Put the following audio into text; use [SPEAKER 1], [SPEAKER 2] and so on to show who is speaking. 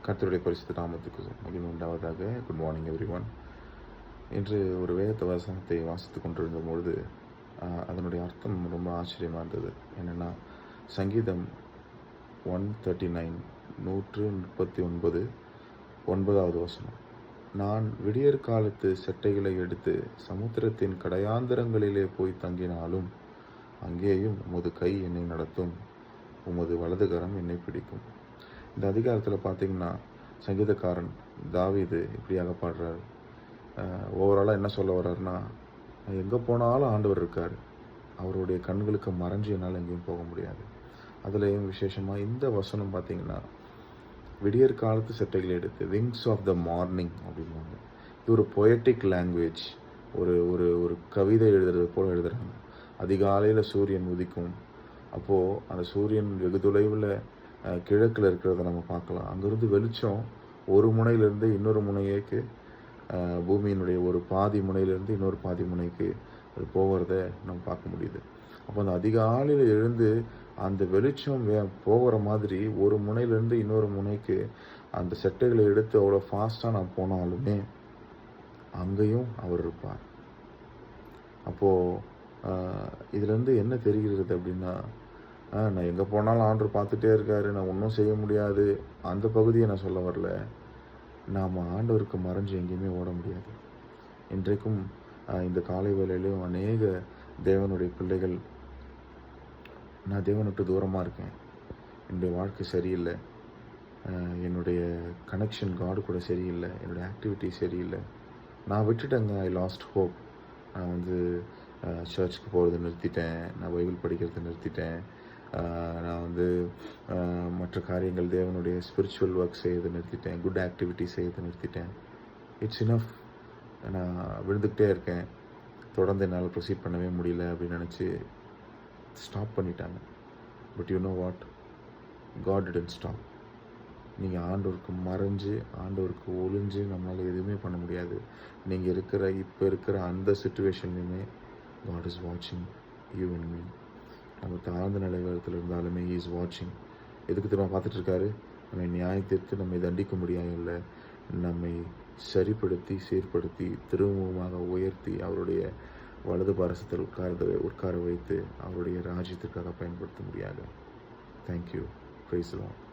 [SPEAKER 1] கர்த்தருடைய பரிசுத்த நாமத்துக்கு மகிமை உண்டாவதாக. Good morning everyone. இன்று ஒரு வேத வசனத்தை வாசித்து கொண்டிருந்த பொழுது அதனுடைய அர்த்தம் ரொம்ப ஆச்சரியமாக இருந்தது. என்னென்னா, சங்கீதம் 139 139 9வது வசனம். நான் விடியற் காலத்து செட்டைகளை எடுத்து சமுத்திரத்தின் கடையாந்தரங்களிலே போய் தங்கினாலும் அங்கேயும் உமது கை என்னை நடத்தும், உமது வலதுகரம் என்னை பிடிக்கும். இந்த அதிகாரத்தில் பார்த்தீங்கன்னா, சங்கீதக்காரன் தாவீது இப்படியாக பாடுறார். ஓவராலாக என்ன சொல்ல வர்றாருன்னா, எங்கே போனாலும் ஆண்டவர் இருக்கார், அவருடைய கண்களுக்கு மறைஞ்சு என்னால் எங்கேயும் போக முடியாது. அதுலேயும் விசேஷமாக இந்த வசனம் பார்த்தீங்கன்னா, விடியற் காலத்து செட்டைகளை எடுத்து விங்ஸ் ஆஃப் த மார்னிங் அப்படின்வாங்க. இது ஒரு பொயட்டிக் லாங்குவேஜ். ஒரு ஒரு ஒரு கவிதை எழுதுறது போல் எழுதுகிறாங்க. அதிகாலையில் சூரியன் உதிக்கும். அப்போது அந்த சூரியன் வெகு தொலைவில் கிழக்கில் இருக்கிறத நம்ம பார்க்கலாம். அங்கேருந்து வெளிச்சம் ஒரு முனையிலேருந்து இன்னொரு முனைக்கு, பூமியினுடைய ஒரு பாதி முனையிலேருந்து இன்னொரு பாதி முனைக்கு அது போகிறத நம்ம பார்க்க முடியுது. அப்போ அந்த அதிகாலையில் எழுந்து அந்த வெளிச்சம் போகிற மாதிரி ஒரு முனையிலேருந்து இன்னொரு முனைக்கு அந்த செட்டைகளை எடுத்து அவ்வளோ ஃபாஸ்ட்டாக நான் போனாலுமே அங்கேயும் அவர் இருப்பார். அப்போது இதுலேருந்து என்ன தெரிகிறது அப்படின்னா, நான் எங்கே போனாலும் ஆண்டவர் பார்த்துட்டே இருக்காரு, நான் ஒன்றும் செய்ய முடியாது, அந்த பகுதியை நான் சொல்ல வரல. நாம் ஆண்டவருக்கு மறைஞ்சு எங்கேயுமே ஓட முடியாது. இன்றைக்கும் இந்த காலை வேளையிலும் அநேக தேவனுடைய பிள்ளைகள், நான் தேவனை விட்டு தூரமாக இருக்கேன், என்னுடைய வாழ்க்கை சரியில்லை, என்னுடைய கனெக்ஷன் காடு கூட சரியில்லை, என்னுடைய ஆக்டிவிட்டி சரியில்லை, நான் விட்டுட்டேங்க, ஐ லாஸ்ட் ஹோப், நான் சர்ச்சுக்கு போகிறத நிறுத்திட்டேன், நான் பைபிள் படிக்கிறத நிறுத்திட்டேன், நான் மற்ற காரியங்கள் தேவனுடைய ஸ்பிரிச்சுவல் ஒர்க் செய்யறதை நிறுத்திட்டேன், குட் ஆக்டிவிட்டி செய்யறதை நிறுத்திட்டேன், இட்ஸ் இனஃப், நான் விழுந்துக்கிட்டே இருக்கேன், தொடர்ந்து என்னால் ப்ரொசீட் பண்ணவே முடியல அப்படின்னு நினச்சி ஸ்டாப் பண்ணிட்டாங்க. But you know what, God didn't stop. நீங்கள் ஆண்டவருக்கு மறைஞ்சு ஆண்டவருக்கு ஒளிஞ்சு நம்மளால் எதுவுமே பண்ண முடியாது. நீங்கள் இப்போ இருக்கிற அந்த சிச்சுவேஷன்லையுமே காட் இஸ் வாட்சிங் யூ அண்ட் மீ. நம்ம தாழ்ந்த நிலைவரத்தில் இருந்தாலுமே ஹீ இஸ் வாட்சிங். எதுக்கு திரும்ப பார்த்துட்ருக்காரு? நம்மை நியாயத்திற்கு நம்மை தண்டிக்க முடியாது இல்லை, நம்மை சரிப்படுத்தி சீர்படுத்தி திரும்பமாக உயர்த்தி அவருடைய வலது பாரசத்தில் உட்கார வைத்து அவருடைய ராஜ்யத்திற்காக பயன்படுத்த முடியாது. தேங்க்யூ. Praise the Lord.